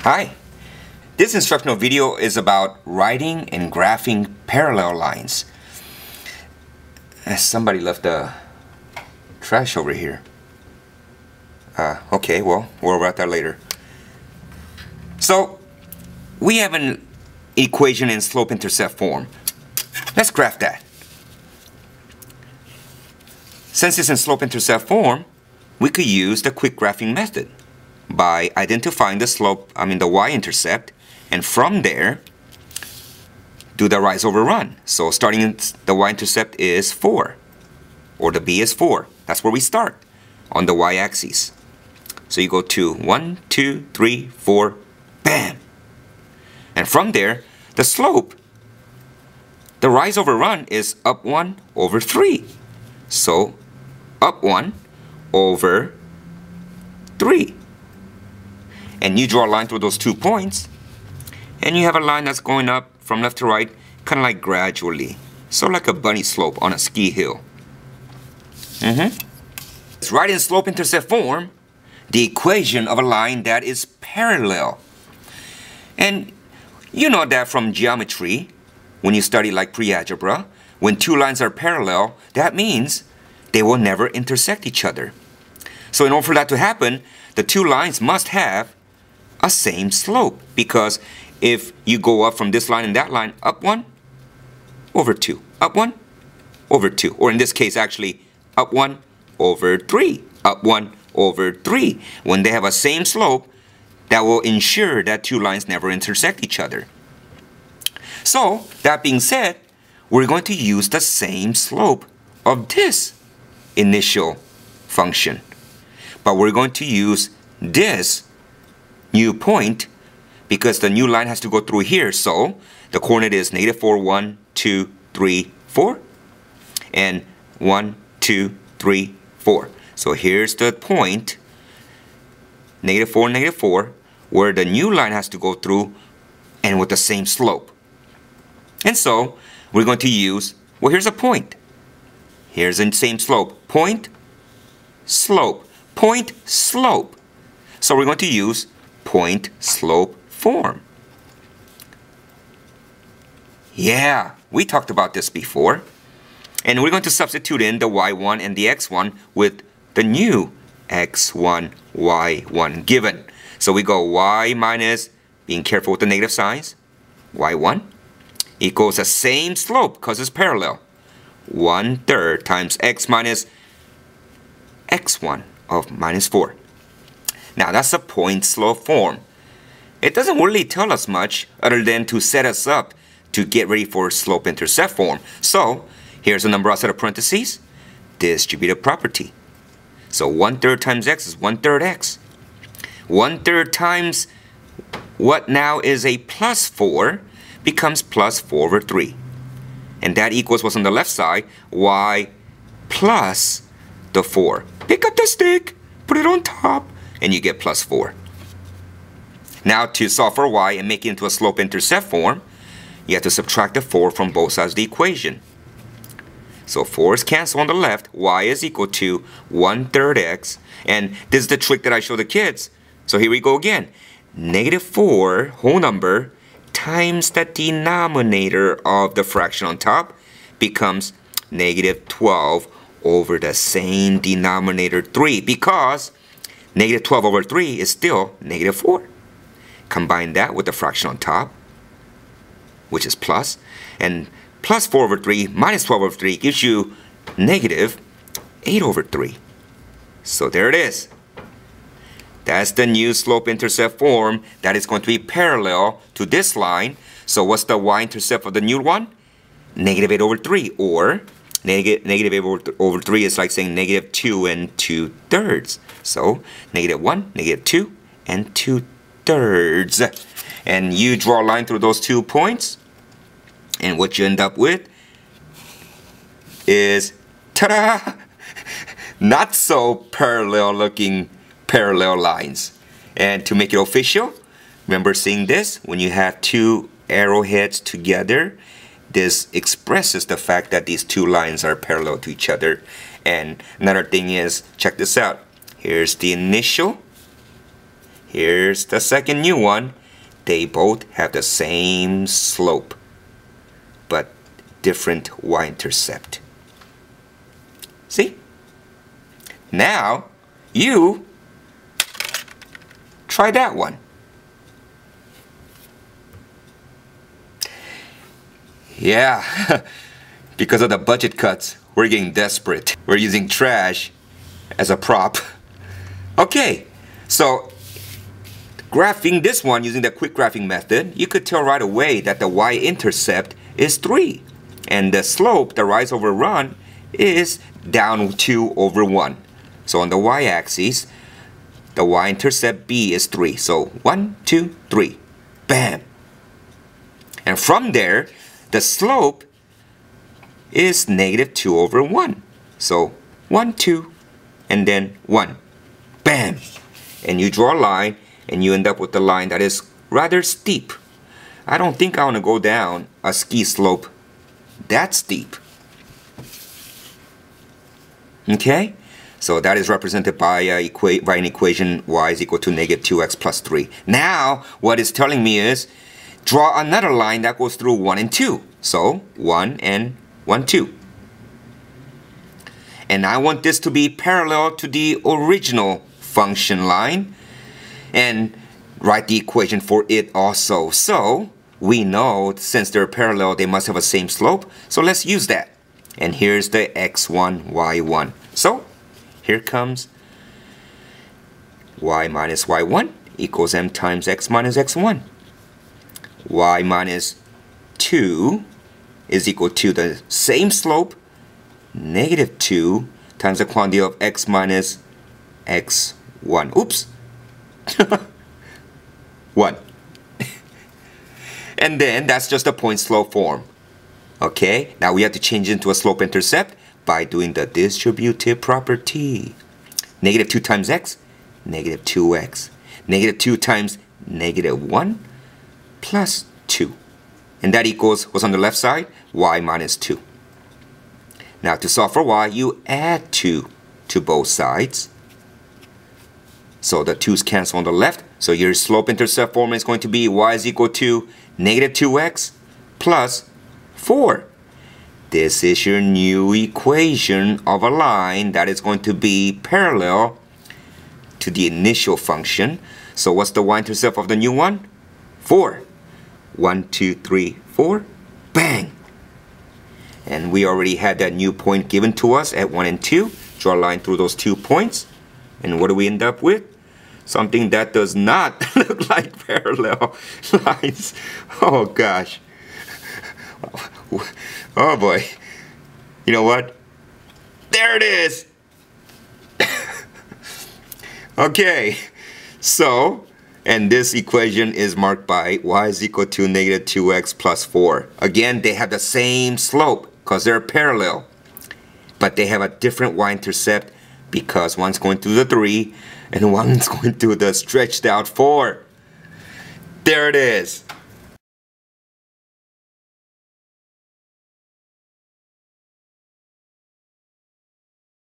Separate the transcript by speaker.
Speaker 1: Hi, this instructional video is about writing and graphing parallel lines. Somebody left the trash over here. Okay, well, we'll worry about that later. So, we have an equation in slope-intercept form. Let's graph that. Since it's in slope-intercept form, we could use the quick graphing method by identifying the y-intercept, and from there, do the rise over run. So starting in the y-intercept is 4, or the b is 4. That's where we start on the y-axis. So you go to 1, 2, 3, 4, bam! And from there, the slope, the rise over run is up 1 over 3. So up 1 over 3. And you draw a line through those 2 points, and you have a line that's going up from left to right, kind of like gradually. So like a bunny slope on a ski hill. It's right in slope-intercept form, the equation of a line that is parallel. And you know that from geometry, when you study like pre-algebra, when 2 lines are parallel, that means they will never intersect each other. So in order for that to happen, the 2 lines must have a same slope, because if you go up from this line and that line, up 1 over 2, up 1 over 2, or in this case actually up 1 over 3, up 1 over 3. When they have a same slope, that will ensure that 2 lines never intersect each other. So that being said, we're going to use the same slope of this initial function, but we're going to use this new point because the new line has to go through here. So the coordinate is -4, 1, 2, 3, 4, and 1, 2, 3, 4. So here's the point, -4, -4, where the new line has to go through and with the same slope. And so we're going to use, well, here's a point. Here's the same slope. Point, slope, point, slope. So we're going to use point slope form. Yeah, we talked about this before. And we're going to substitute in the y1 and the x1 with the new x1, y1 given. So we go y minus, being careful with the negative signs, y1 equals the same slope because it's parallel. 1/3 times x minus x1 of -4. Now that's a point slope form. It doesn't really tell us much other than to set us up to get ready for slope-intercept form. So here's a number outside of parentheses, distributive property. So 1/3 times x is 1/3 x. 1/3 times what now is a +4 becomes +4 over 3. And that equals what's on the left side, y plus the 4. Pick up the stick, put it on top, and you get +4. Now to solve for y and make it into a slope-intercept form, you have to subtract the 4 from both sides of the equation. So 4's cancel on the left, y is equal to 1/3 x, and this is the trick that I show the kids. So here we go again. -4 whole number times the denominator of the fraction on top becomes -12 over the same denominator 3, because -12 over 3 is still -4. Combine that with the fraction on top, which is plus, and +4 over 3 minus 12 over 3 gives you -8 over 3. So there it is. That's the new slope-intercept form that is going to be parallel to this line. So what's the y-intercept of the new one? -8 over 3, or -8 over 3 is like saying -2 and 2/3. So -1, -2, and 2/3. And you draw a line through those 2 points, and what you end up with is, ta-da! Not so parallel looking parallel lines. And to make it official, remember seeing this? When you have 2 arrowheads together, this expresses the fact that these 2 lines are parallel to each other. And another thing is, check this out. Here's the initial, here's the second new one. They both have the same slope, but different y-intercept. See? Now, you try that one. Yeah, because of the budget cuts, we're getting desperate. We're using trash as a prop. Okay, so graphing this one using the quick graphing method, you could tell right away that the y-intercept is 3. And the slope, the rise over run, is down 2 over 1. So on the y-axis, the y-intercept b is 3. So 1, 2, 3. Bam! And from there, the slope is negative 2 over 1. So 1, 2, and then 1. Bam! And you draw a line, and you end up with a line that is rather steep. I don't think I want to go down a ski slope that steep. Okay? So that is represented by an equation y is equal to negative 2x plus 3. Now, what it's telling me is, draw another line that goes through 1 and 2. So, 1 and 1, 2. And I want this to be parallel to the original function line. And write the equation for it also. So, we know since they're parallel, they must have the same slope. So let's use that. And here's the x1, y1. So, here comes y minus y1 equals m times x minus x1. Y minus 2 is equal to the same slope, negative 2 times the quantity of x minus x1. Oops. 1. And then that's just a point slope form. Okay, now we have to change it into a slope intercept by doing the distributive property. Negative 2 times x, negative 2x. Negative 2 times negative 1 plus 2. And that equals what's on the left side? Y minus 2. Now to solve for y, you add 2 to both sides. So the 2's cancel on the left. So your slope-intercept formula is going to be y is equal to negative 2x plus 4. This is your new equation of a line that is going to be parallel to the initial function. So what's the y-intercept of the new one? 4. 1, 2, 3, 4. Bang! And we already had that new point given to us at 1 and 2. Draw a line through those 2 points. And what do we end up with? Something that does not look like parallel lines. Oh gosh. Oh boy. You know what? There it is. Okay. So, and this equation is marked by y is equal to negative 2x plus 4. Again, they have the same slope because they're parallel. But they have a different y-intercept because one's going through the 3 and one's going through the stretched out 4. There it is.